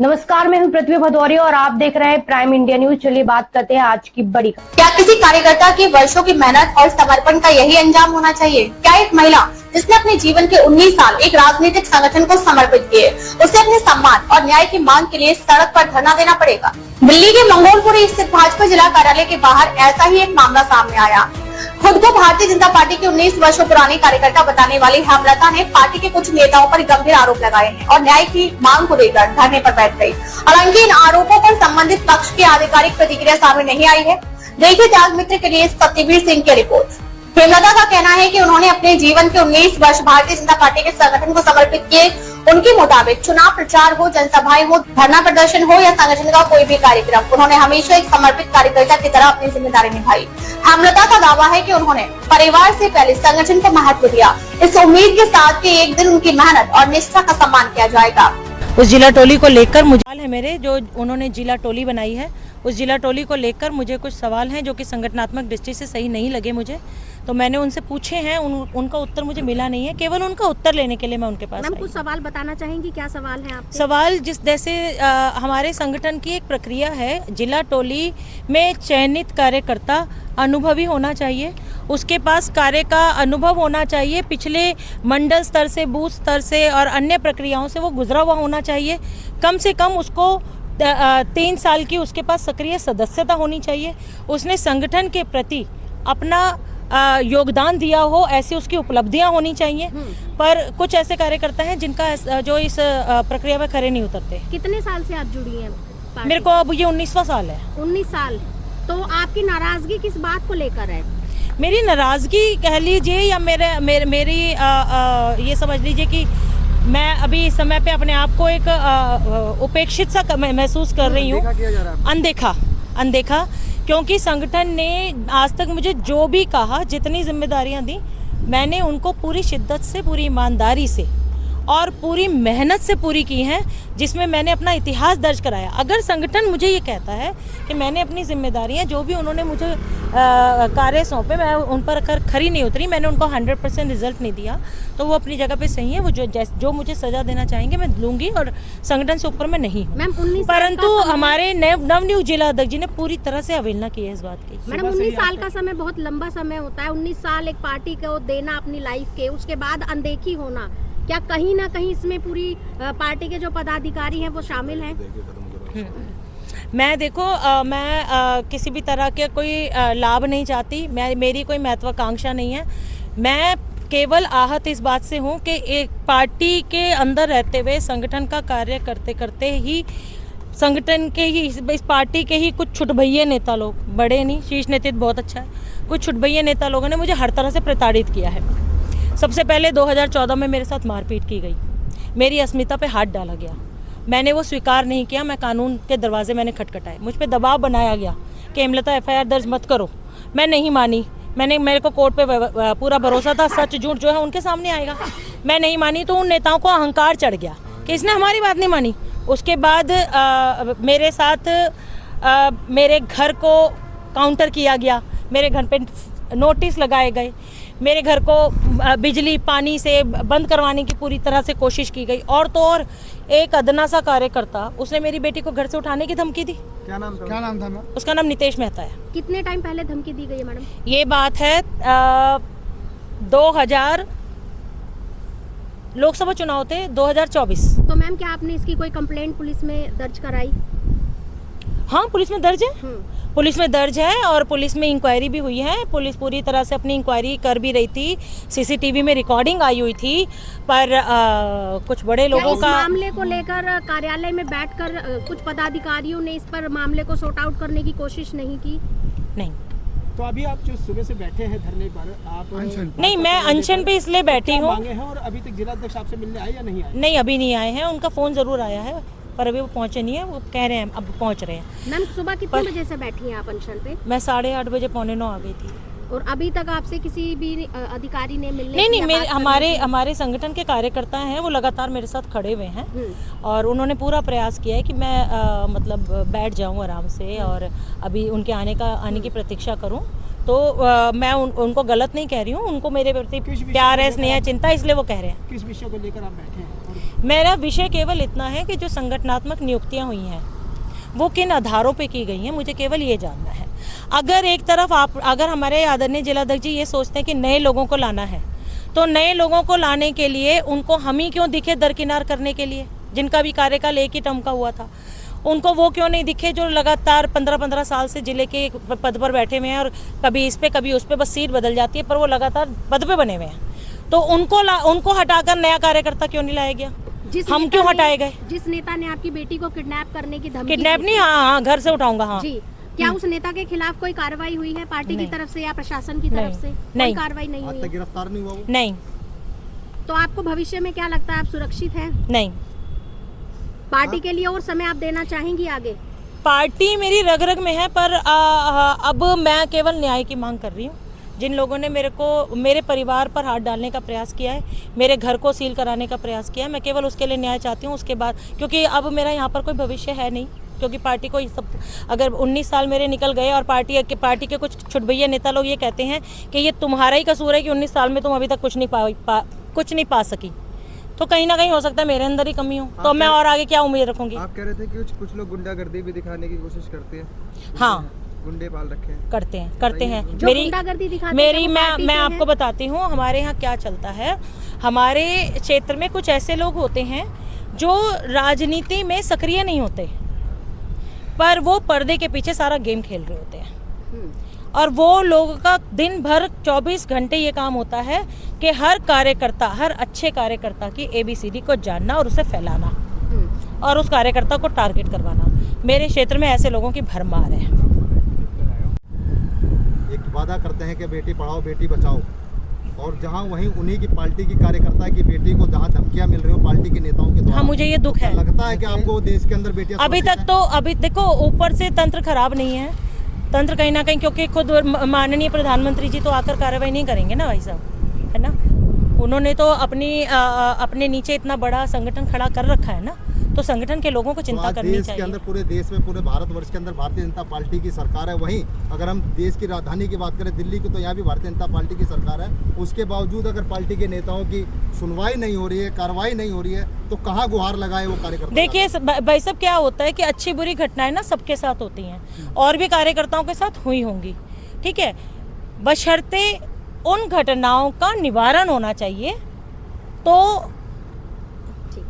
नमस्कार, मैं हूं पृथ्वी भदौरिया और आप देख रहे हैं प्राइम इंडिया न्यूज। चलिए बात करते हैं आज की बड़ी खबर। क्या किसी कार्यकर्ता की वर्षों की मेहनत और समर्पण का यही अंजाम होना चाहिए? क्या एक महिला जिसने अपने जीवन के 19 साल एक राजनीतिक संगठन को समर्पित किए, उसे अपने सम्मान और न्याय की मांग के लिए सड़क पर धरना देना पड़ेगा? दिल्ली के मंगोलपुरी स्थित भाजपा जिला कार्यालय के बाहर ऐसा ही एक मामला सामने आया। खुद को भारतीय जनता पार्टी की 19 वर्षों पुरानी कार्यकर्ता बताने वाली हेमलता ने पार्टी के कुछ नेताओं पर गंभीर आरोप लगाए हैं और न्याय की मांग को लेकर धरने पर बैठ गई। हालांकि इन आरोपों पर संबंधित पक्ष की आधिकारिक प्रतिक्रिया सामने नहीं आई है। देखिए त्याग मित्र के लिए सत्यवीर सिंह की रिपोर्ट। हेमलता का कहना है कि उन्होंने अपने जीवन के 19 वर्ष भारतीय जनता पार्टी के संगठन को समर्पित किए। उनके मुताबिक चुनाव प्रचार हो, जनसभाएं हो, धरना प्रदर्शन हो या संगठन का कोई भी कार्यक्रम, उन्होंने हमेशा एक समर्पित कार्यकर्ता की तरह अपनी जिम्मेदारी निभाई। हेमलता का दावा है कि उन्होंने परिवार से पहले संगठन को महत्व दिया, इस उम्मीद के साथ कि एक दिन उनकी मेहनत और निष्ठा का सम्मान किया जाएगा। उस जिला टोली को लेकर मुझे है मेरे जो उन्होंने जिला टोली बनाई है, उस जिला टोली को लेकर मुझे कुछ सवाल हैं जो कि संगठनात्मक दृष्टि से सही नहीं लगे मुझे। तो मैंने उनसे पूछे हैं, उनका उत्तर मुझे मिला नहीं है। केवल उनका उत्तर लेने के लिए मैं उनके पास आई। कुछ सवाल बताना चाहेंगी? क्या सवाल है आपके? सवाल जैसे हमारे संगठन की एक प्रक्रिया है, जिला टोली में चयनित कार्यकर्ता अनुभवी होना चाहिए, उसके पास कार्य का अनुभव होना चाहिए, पिछले मंडल स्तर से, बूथ स्तर से और अन्य प्रक्रियाओं से वो गुजरा हुआ होना चाहिए। कम से कम उसको 3 साल की उसके पास सक्रिय सदस्यता होनी चाहिए। उसने संगठन के प्रति अपना योगदान दिया हो, ऐसी उसकी उपलब्धियां होनी चाहिए। पर कुछ ऐसे कार्यकर्ता हैं जिनका जो इस प्रक्रिया में खरे नहीं उतरते। कितने साल से आप जुड़ी हैं पार्टी? मेरे को अब ये 19वां साल है। 19 साल। तो आपकी नाराजगी किस बात को लेकर है? मेरी नाराजगी कह लीजिए या मेरी ये समझ लीजिए कि मैं अभी इस समय पे अपने आप को एक उपेक्षित सा महसूस कर रही हूँ, अनदेखा, क्योंकि संगठन ने आज तक मुझे जो भी कहा, जितनी जिम्मेदारियां दी, मैंने उनको पूरी शिद्दत से, पूरी ईमानदारी से और पूरी मेहनत से पूरी की हैं, जिसमें मैंने अपना इतिहास दर्ज कराया। अगर संगठन मुझे ये कहता है कि मैंने अपनी जिम्मेदारियां जो भी उन्होंने मुझे कार्य सौंपे, मैं उन पर खरी नहीं उतरी, मैंने उनको 100% रिजल्ट नहीं दिया, तो वो अपनी जगह पे सही है। वो जो मुझे सजा देना चाहेंगे मैं लूंगी और संगठन से ऊपर मैं नहीं हूँ। परंतु हमारे नवनियुक्त जिला अध्यक्ष जी ने पूरी तरह से अवहेलना की है इस बात की। मैडम, 19 साल का समय बहुत लंबा समय होता है। 19 साल एक पार्टी को देना अपनी लाइफ के, उसके बाद अनदेखी होना, क्या कहीं ना कहीं इसमें पूरी पार्टी के जो पदाधिकारी हैं वो शामिल हैं? मैं देखो मैं किसी भी तरह के कोई लाभ नहीं चाहती, मेरी कोई महत्वाकांक्षा नहीं है। मैं केवल आहत इस बात से हूँ कि एक पार्टी के अंदर रहते हुए, संगठन का कार्य करते करते ही, संगठन के ही, इस पार्टी के ही कुछ छुटभैये नेता लोग, बड़े नहीं, शीर्ष नेतृत्व बहुत अच्छा है, कुछ छुटभैये नेता लोगों ने मुझे हर तरह से प्रताड़ित किया है। सबसे पहले 2014 में मेरे साथ मारपीट की गई, मेरी अस्मिता पे हाथ डाला गया, मैंने वो स्वीकार नहीं किया। मैं कानून के दरवाजे मैंने खटखटाए, मुझ पे दबाव बनाया गया कि हेमलता FIR दर्ज मत करो। मैं नहीं मानी, मेरे को कोर्ट पे पूरा भरोसा था, सच झूठ जो है उनके सामने आएगा। मैं नहीं मानी तो उन नेताओं को अहंकार चढ़ गया कि इसने हमारी बात नहीं मानी। उसके बाद मेरे साथ मेरे घर को काउंटर किया गया, मेरे घर पे नोटिस लगाए गए, मेरे घर को बिजली पानी से बंद करवाने की पूरी तरह से कोशिश की गई। और तो और एक अदना सा कार्यकर्ता, उसने मेरी बेटी को घर से उठाने की धमकी दी। क्या नाम था मैम? उसका नाम नितेश मेहता है। कितने टाइम पहले धमकी दी गई है मैडम? ये बात है 2000 लोकसभा चुनाव थे, 2024। तो मैम क्या आपने इसकी कोई कंप्लेंट पुलिस में दर्ज कराई? हाँ, पुलिस में दर्ज है, पुलिस में दर्ज है और पुलिस में इंक्वायरी भी हुई है। पुलिस पूरी तरह से अपनी इंक्वायरी कर भी रही थी, CCTV में रिकॉर्डिंग आई हुई थी, पर कुछ बड़े लोगों का मामले को लेकर कार्यालय में बैठकर कुछ पदाधिकारियों ने इस पर मामले को सॉर्ट आउट करने की कोशिश नहीं की? नहीं। तो अभी आप जो सुबह से बैठे हैं धरने पर, आप नहीं, मैं अनशन पे इसलिए बैठी हूँ। मांगे हैं और अभी तक जिला अध्यक्ष आपसे मिलने आए या नहीं आए? नहीं, अभी नहीं आए हैं, उनका फ़ोन ज़रूर आया है पर अभी वो पहुंचे नहीं है। वो कह रहे हैं अब पहुंच रहे हैं। मैम सुबह कितने बजे से बैठी हैं आप अनशन पे? मैं 8:30 बजे 8:45 आ गई थी। और अभी तक आपसे किसी भी अधिकारी ने मिलने? नहीं, मेरे हमारे संगठन के कार्यकर्ता हैं, वो लगातार मेरे साथ खड़े हुए हैं और उन्होंने पूरा प्रयास किया है कि मैं मतलब बैठ जाऊं आराम से और अभी उनके आने की प्रतीक्षा करूं। तो मैं उनको गलत नहीं कह रही हूँ, उनको मेरे प्रति प्यार है, स्नेह है, चिंता, इसलिए वो कह रहे हैं। किस विषय को लेकर आप बैठे हैं? मेरा विषय केवल इतना है कि जो संगठनात्मक नियुक्तियां हुई हैं वो किन आधारों पे की गई हैं, मुझे केवल ये जानना है। अगर एक तरफ अगर हमारे आदरणीय जिलाध्यक्ष जी ये सोचते हैं कि नए लोगों को लाना है, तो नए लोगों को लाने के लिए उनको हम ही क्यों दिखे दरकिनार करने के लिए, जिनका भी कार्यकाल एक ही टर्म का हुआ था। उनको वो क्यों नहीं दिखे जो लगातार 15-15 साल से जिले के पद पर बैठे हुए हैं और कभी इस पे कभी उस पे, बस सीट बदल जाती है पर वो लगातार पद पे बने हुए हैं। तो उनको हटाकर नया कार्यकर्ता क्यों नहीं लाया गया, हम क्यों हटाए गए? जिस नेता ने आपकी बेटी को किडनैप करने की धमकी, किडनैप नहीं, हाँ घर से उठाऊंगा, हाँ जी, क्या उस नेता के खिलाफ कोई कार्रवाई हुई है पार्टी की तरफ से या प्रशासन की तरफ से? नहीं, कोई कार्रवाई नहीं हुई है। गिरफ्तार नहीं हुआ वो? नहीं। तो आपको भविष्य में क्या लगता है, आप सुरक्षित हैं? नहीं। पार्टी के लिए और समय आप देना चाहेंगी आगे? पार्टी मेरी रग रग में है, पर अब मैं केवल न्याय की मांग कर रही हूँ। जिन लोगों ने मेरे परिवार पर हाथ डालने का प्रयास किया है, मेरे घर को सील कराने का प्रयास किया है, मैं केवल उसके लिए न्याय चाहती हूँ। उसके बाद क्योंकि अब मेरा यहाँ पर कोई भविष्य है नहीं, क्योंकि पार्टी को सब, अगर 19 साल मेरे निकल गए और पार्टी के कुछ छुटभैया नेता लोग ये कहते हैं कि ये तुम्हारा ही कसूर है कि 19 साल में तुम अभी तक कुछ नहीं पा सकी, तो कहीं ना कहीं हो सकता है मेरे अंदर ही कमी हो, तो मैं और आगे क्या उम्मीद रखूंगी। आप कह रहे थे कि कुछ लोग गुंडागर्दी भी दिखाने की कोशिश करते हैं। हाँ, गुंडे पाल रखे हैं। करते हैं। मैं आपको बताती हूँ हमारे यहाँ क्या चलता है। हमारे क्षेत्र में कुछ ऐसे लोग होते हैं जो राजनीति में सक्रिय नहीं होते, पर वो पर्दे के पीछे सारा गेम खेल रहे होते हैं। और वो लोगों का दिन भर 24 घंटे ये काम होता है कि हर कार्यकर्ता, हर अच्छे कार्यकर्ता की ABCD को जानना और उसे फैलाना और उस कार्यकर्ता को टारगेट करवाना। मेरे क्षेत्र में ऐसे लोगों की भरमार है। एक वादा करते हैं कि बेटी पढ़ाओ बेटी बचाओ, और जहां वहीं उन्हीं की पार्टी की कार्यकर्ता की बेटी को जहां धमकियां मिल रही हो पार्टी के नेताओं के द्वारा। हाँ, मुझे ये दुख है। लगता है कि आपको देश के अंदर बेटियां अभी देखो ऊपर से तंत्र खराब नहीं है, तंत्र कहीं ना कहीं, क्योंकि खुद माननीय प्रधानमंत्री जी तो आकर कार्रवाई नहीं करेंगे ना भाई साहब, है ना। उन्होंने तो अपने नीचे इतना बड़ा संगठन खड़ा कर रखा है ना, तो संगठन के लोगों को चिंता करनी चाहिए। के अंदर पूरे देश में, पूरे भारतवर्ष के अंदर भारतीय जनता पार्टी की सरकार है। वहीं अगर हम देश की राजधानी की बात करें दिल्ली की, तो यहाँ भी भारतीय जनता पार्टी की सरकार है। उसके बावजूद अगर पार्टी के नेताओं की सुनवाई नहीं हो रही है, कार्रवाई नहीं हो रही है, तो कहाँ गुहार लगाए वो कार्यकर्ता? देखिए भाई साहब, क्या होता है कि अच्छी बुरी घटनाएं ना सबके साथ होती हैं और भी कार्यकर्ताओं के साथ हुई होंगी, ठीक है, बशर्ते उन घटनाओं का निवारण होना चाहिए, तो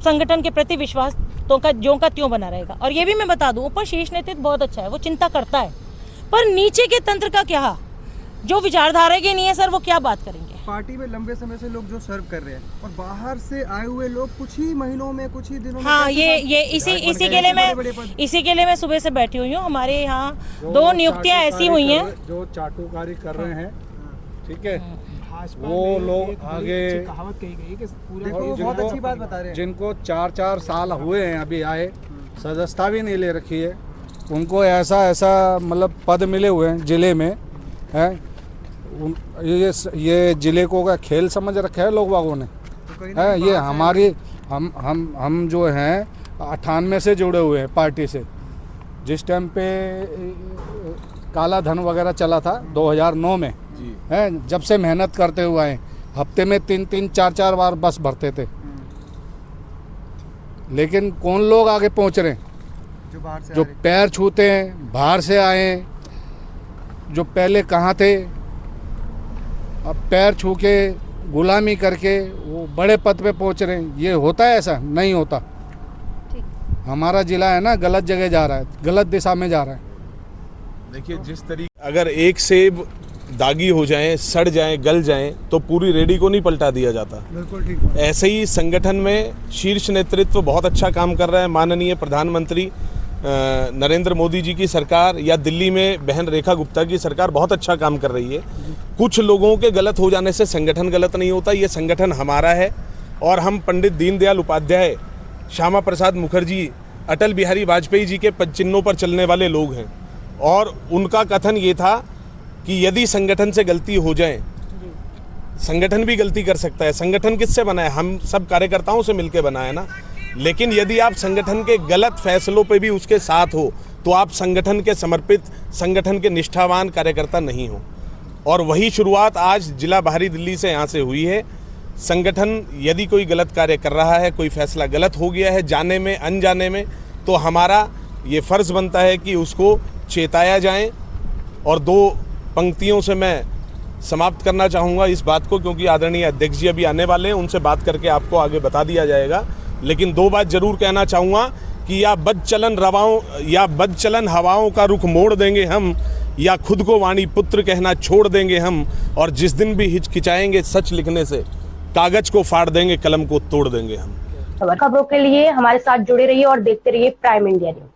संगठन के प्रति विश्वास ज्यों का त्यों बना रहेगा। और ये भी मैं बता दूं, ऊपर शीर्ष नेतृत्व बहुत अच्छा है, वो चिंता करता है, पर नीचे के तंत्र का क्या, जो विचारधारा के नहीं है सर, वो क्या बात करेंगे? पार्टी में लंबे समय से लोग जो सर्व कर रहे हैं और बाहर से आए हुए लोग कुछ ही महीनों में, कुछ ही दिनों में, हाँ, ये इसी के लिए मैं सुबह से बैठी हुई हूँ। हमारे यहाँ 2 नियुक्तियाँ ऐसी हुई हैं जो चाटुकारी कर रहे हैं, ठीक है, वो लोग आगे कहावत कही गई कि पूरा बहुत अच्छी बात बता रहे हैं। जिनको 4-4 साल हुए हैं अभी आए, सदस्यता भी नहीं ले रखी है, उनको ऐसा मतलब पद मिले हुए हैं जिले में, है ये जिले को का खेल समझ रखा है लोग बागों ने, है। ये हमारी हम जो हैं 98 से जुड़े हुए हैं पार्टी से। जिस टाइम पे काला धन वगैरह चला था 2009 में, है, जब से मेहनत करते हुए आए, हफ्ते में 3-3, 4-4 बार बस भरते थे, लेकिन कौन लोग आगे पहुंच रहे हैं? जो पैर छूते हैं, बाहर से आए, जो पहले कहाँ थे, अब पैर छू के गुलामी करके वो बड़े पद पे पहुंच रहे हैं। ये होता है? ऐसा नहीं होता। हमारा जिला है ना, गलत जगह जा रहा है, गलत दिशा में जा रहा है। देखिए, जिस तरीके अगर एक सेब दागी हो जाएं, सड़ जाएं, गल जाएं, तो पूरी रेडी को नहीं पलटा दिया जाता। बिल्कुल ठीक। ऐसे ही संगठन में शीर्ष नेतृत्व बहुत अच्छा काम कर रहा है। माननीय प्रधानमंत्री नरेंद्र मोदी जी की सरकार या दिल्ली में बहन रेखा गुप्ता की सरकार बहुत अच्छा काम कर रही है। कुछ लोगों के गलत हो जाने से संगठन गलत नहीं होता। ये संगठन हमारा है और हम पंडित दीनदयाल उपाध्याय, श्यामा प्रसाद मुखर्जी, अटल बिहारी वाजपेयी जी के पद चिन्हों पर चलने वाले लोग हैं। और उनका कथन ये था कि यदि संगठन से गलती हो जाए, संगठन भी गलती कर सकता है। संगठन किससे बना है? हम सब कार्यकर्ताओं से मिलकर बना है ना। लेकिन यदि आप संगठन के गलत फैसलों पे भी उसके साथ हो, तो आप संगठन के समर्पित, संगठन के निष्ठावान कार्यकर्ता नहीं हो। और वही शुरुआत आज जिला बाहरी दिल्ली से यहाँ से हुई है। संगठन यदि कोई गलत कार्य कर रहा है, कोई फैसला गलत हो गया है जाने में अनजाने में, तो हमारा ये फ़र्ज़ बनता है कि उसको चेताया जाए। और 2 पंक्तियों से मैं समाप्त करना चाहूँगा इस बात को, क्योंकि आदरणीय अध्यक्ष जी अभी आने वाले हैं, उनसे बात करके आपको आगे बता दिया जाएगा। लेकिन 2 बात ज़रूर कहना चाहूँगा कि या बदचलन हवाओं का रुख मोड़ देंगे हम, या खुद को वाणी पुत्र कहना छोड़ देंगे हम, और जिस दिन भी हिचकिचाएंगे सच लिखने से, कागज को फाड़ देंगे, कलम को तोड़ देंगे हम। खबरों के लिए हमारे साथ जुड़े रहिए और देखते रहिए प्राइम इंडिया न्यूज।